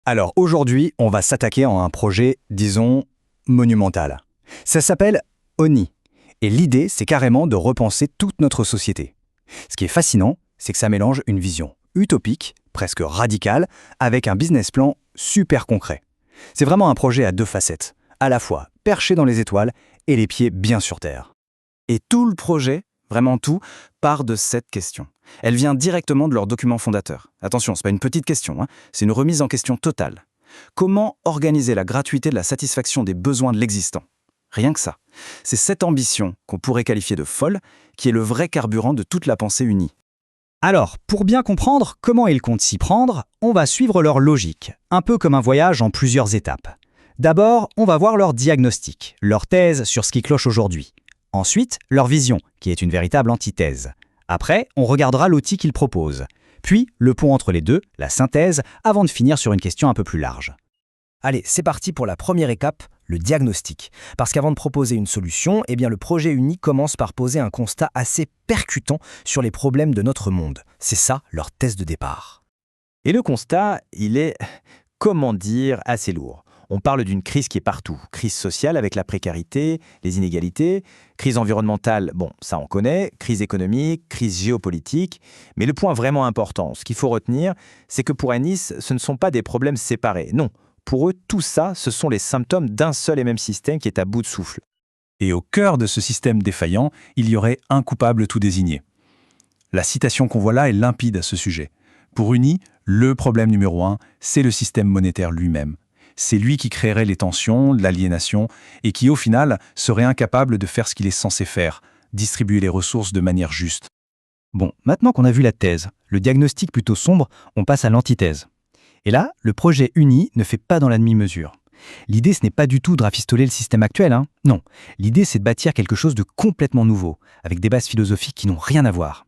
Alors aujourd'hui, on va s'attaquer à un projet, disons, monumental. Ça s'appelle ONI. Et l'idée, c'est carrément de repenser toute notre société. Ce qui est fascinant, c'est que ça mélange une vision utopique, presque radicale, avec un business plan super concret. C'est vraiment un projet à deux facettes, à la fois perché dans les étoiles et les pieds bien sur terre. Et tout le projet, vraiment tout, part de cette question. Elle vient directement de leur document fondateur. Attention, c'est pas une petite question, c'est une remise en question totale. Comment organiser la gratuité de la satisfaction des besoins de l'existant? Rien que ça. C'est cette ambition, qu'on pourrait qualifier de folle, qui est le vrai carburant de toute la pensée unie. Alors, pour bien comprendre comment ils comptent s'y prendre, on va suivre leur logique, un peu comme un voyage en plusieurs étapes. D'abord, on va voir leur diagnostic, leur thèse sur ce qui cloche aujourd'hui. Ensuite, leur vision, qui est une véritable antithèse. Après, on regardera l'outil qu'ils proposent. Puis, le pont entre les deux, la synthèse, avant de finir sur une question un peu plus large. Allez, c'est parti pour la première étape, le diagnostic. Parce qu'avant de proposer une solution, le projet uni commence par poser un constat assez percutant sur les problèmes de notre monde. C'est ça, leur thèse de départ. Et le constat, il est, comment dire, assez lourd. On parle d'une crise qui est partout. Crise sociale avec la précarité, les inégalités, crise environnementale, bon, ça on connaît, crise économique, crise géopolitique. Mais le point vraiment important, ce qu'il faut retenir, c'est que pour Ennis, ce ne sont pas des problèmes séparés. Non, pour eux, tout ça, ce sont les symptômes d'un seul et même système qui est à bout de souffle. Et au cœur de ce système défaillant, il y aurait un coupable tout désigné. La citation qu'on voit là est limpide à ce sujet. Pour Uni, le problème numéro 1, c'est le système monétaire lui-même. C'est lui qui créerait les tensions, l'aliénation, et qui, au final, serait incapable de faire ce qu'il est censé faire, distribuer les ressources de manière juste. Bon, maintenant qu'on a vu la thèse, le diagnostic plutôt sombre, on passe à l'antithèse. Et là, le projet uni ne fait pas dans la demi-mesure. L'idée, ce n'est pas du tout de rafistoler le système actuel, Non. L'idée, c'est de bâtir quelque chose de complètement nouveau, avec des bases philosophiques qui n'ont rien à voir.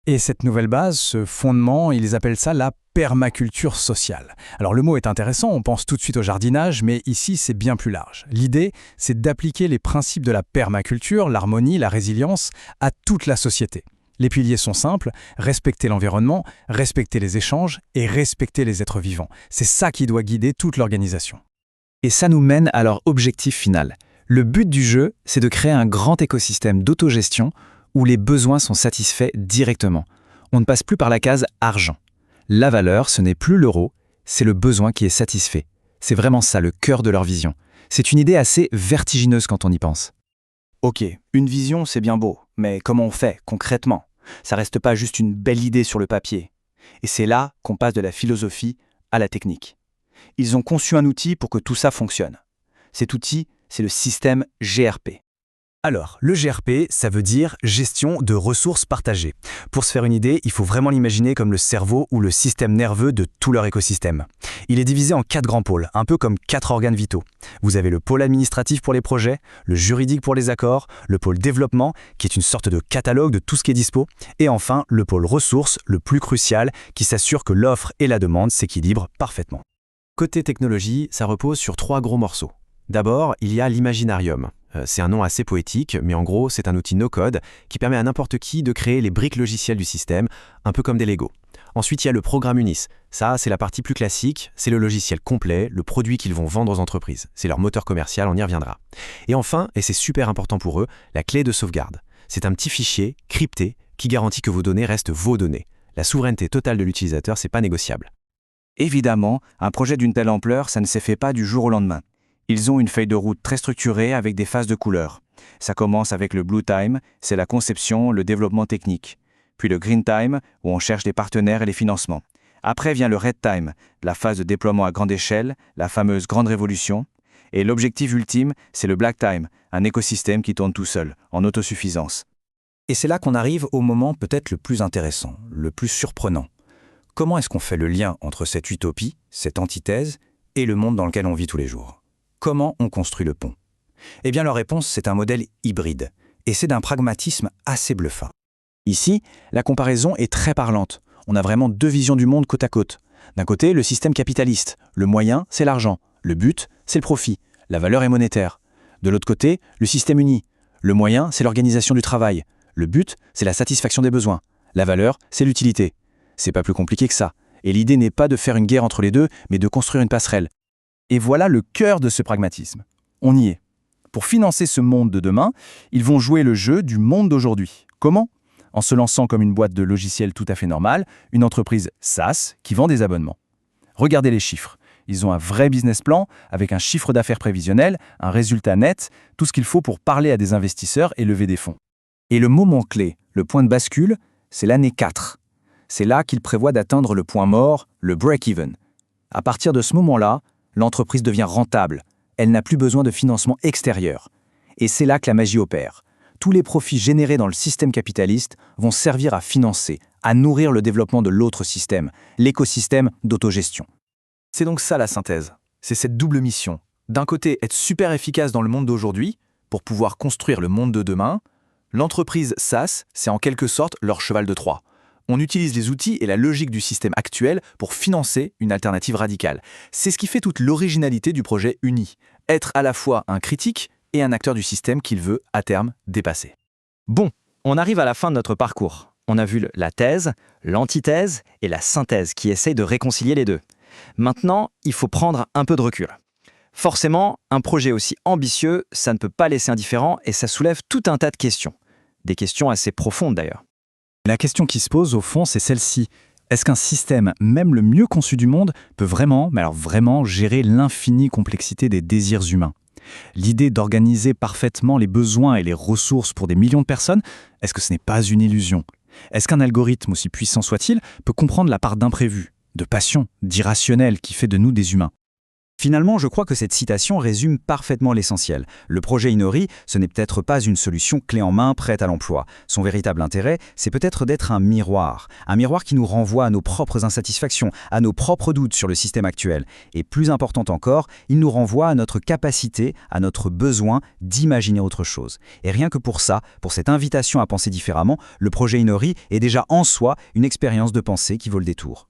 Et cette nouvelle base, ce fondement, ils appellent ça la permaculture sociale. Alors le mot est intéressant, on pense tout de suite au jardinage, mais ici c'est bien plus large. L'idée, c'est d'appliquer les principes de la permaculture, l'harmonie, la résilience, à toute la société. Les piliers sont simples, respecter l'environnement, respecter les échanges et respecter les êtres vivants. C'est ça qui doit guider toute l'organisation. Et ça nous mène à leur objectif final. Le but du jeu, c'est de créer un grand écosystème d'autogestion où les besoins sont satisfaits directement. On ne passe plus par la case argent. La valeur, ce n'est plus l'euro, c'est le besoin qui est satisfait. C'est vraiment ça, le cœur de leur vision. C'est une idée assez vertigineuse quand on y pense. Ok, une vision, c'est bien beau, mais comment on fait, concrètement? Ça reste pas juste une belle idée sur le papier. Et c'est là qu'on passe de la philosophie à la technique. Ils ont conçu un outil pour que tout ça fonctionne. Cet outil, c'est le système GRP. Alors, le GRP, ça veut dire gestion de ressources partagées. Pour se faire une idée, il faut vraiment l'imaginer comme le cerveau ou le système nerveux de tout leur écosystème. Il est divisé en 4 grands pôles, un peu comme 4 organes vitaux. Vous avez le pôle administratif pour les projets, le juridique pour les accords, le pôle développement, qui est une sorte de catalogue de tout ce qui est dispo, et enfin le pôle ressources, le plus crucial, qui s'assure que l'offre et la demande s'équilibrent parfaitement. Côté technologie, ça repose sur 3 gros morceaux. D'abord, il y a l'Imaginarium. C'est un nom assez poétique, mais en gros, c'est un outil no-code qui permet à n'importe qui de créer les briques logicielles du système, un peu comme des Lego. Ensuite, il y a le programme Unis. Ça, c'est la partie plus classique, c'est le logiciel complet, le produit qu'ils vont vendre aux entreprises. C'est leur moteur commercial, on y reviendra. Et enfin, et c'est super important pour eux, la clé de sauvegarde. C'est un petit fichier crypté qui garantit que vos données restent vos données. La souveraineté totale de l'utilisateur, c'est pas négociable. Évidemment, un projet d'une telle ampleur, ça ne s'est fait pas du jour au lendemain. Ils ont une feuille de route très structurée avec des phases de couleurs. Ça commence avec le Blue Time, c'est la conception, le développement technique. Puis le Green Time, où on cherche les partenaires et les financements. Après vient le Red Time, la phase de déploiement à grande échelle, la fameuse grande révolution. Et l'objectif ultime, c'est le Black Time, un écosystème qui tourne tout seul, en autosuffisance. Et c'est là qu'on arrive au moment peut-être le plus intéressant, le plus surprenant. Comment est-ce qu'on fait le lien entre cette utopie, cette antithèse, et le monde dans lequel on vit tous les jours ? Comment on construit le pont? Eh bien, leur réponse, c'est un modèle hybride. Et c'est d'un pragmatisme assez bluffant. Ici, la comparaison est très parlante. On a vraiment 2 visions du monde côte à côte. D'un côté, le système capitaliste. Le moyen, c'est l'argent. Le but, c'est le profit. La valeur est monétaire. De l'autre côté, le système uni. Le moyen, c'est l'organisation du travail. Le but, c'est la satisfaction des besoins. La valeur, c'est l'utilité. C'est pas plus compliqué que ça. Et l'idée n'est pas de faire une guerre entre les deux, mais de construire une passerelle. Et voilà le cœur de ce pragmatisme. On y est. Pour financer ce monde de demain, ils vont jouer le jeu du monde d'aujourd'hui. Comment ? En se lançant comme une boîte de logiciels tout à fait normale, une entreprise SaaS qui vend des abonnements. Regardez les chiffres. Ils ont un vrai business plan avec un chiffre d'affaires prévisionnel, un résultat net, tout ce qu'il faut pour parler à des investisseurs et lever des fonds. Et le moment clé, le point de bascule, c'est l'année 4. C'est là qu'ils prévoient d'atteindre le point mort, le break-even. À partir de ce moment-là, l'entreprise devient rentable. Elle n'a plus besoin de financement extérieur. Et c'est là que la magie opère. Tous les profits générés dans le système capitaliste vont servir à financer, à nourrir le développement de l'autre système, l'écosystème d'autogestion. C'est donc ça la synthèse. C'est cette double mission. D'un côté, être super efficace dans le monde d'aujourd'hui, pour pouvoir construire le monde de demain. L'entreprise SaaS, c'est en quelque sorte leur cheval de Troie. On utilise les outils et la logique du système actuel pour financer une alternative radicale. C'est ce qui fait toute l'originalité du projet Uni. Être à la fois un critique et un acteur du système qu'il veut, à terme, dépasser. Bon, on arrive à la fin de notre parcours. On a vu la thèse, l'antithèse et la synthèse qui essayent de réconcilier les deux. Maintenant, il faut prendre un peu de recul. Forcément, un projet aussi ambitieux, ça ne peut pas laisser indifférent et ça soulève tout un tas de questions. Des questions assez profondes d'ailleurs. La question qui se pose, au fond, c'est celle-ci. Est-ce qu'un système, même le mieux conçu du monde, peut vraiment, mais alors vraiment, gérer l'infinie complexité des désirs humains ? L'idée d'organiser parfaitement les besoins et les ressources pour des millions de personnes, est-ce que ce n'est pas une illusion ? Est-ce qu'un algorithme, aussi puissant soit-il, peut comprendre la part d'imprévu, de passion, d'irrationnel qui fait de nous des humains ? Finalement, je crois que cette citation résume parfaitement l'essentiel. Le projet Inori, ce n'est peut-être pas une solution clé en main prête à l'emploi. Son véritable intérêt, c'est peut-être d'être un miroir qui nous renvoie à nos propres insatisfactions, à nos propres doutes sur le système actuel. Et plus important encore, il nous renvoie à notre capacité, à notre besoin d'imaginer autre chose. Et rien que pour ça, pour cette invitation à penser différemment, le projet Inori est déjà en soi une expérience de pensée qui vaut le détour.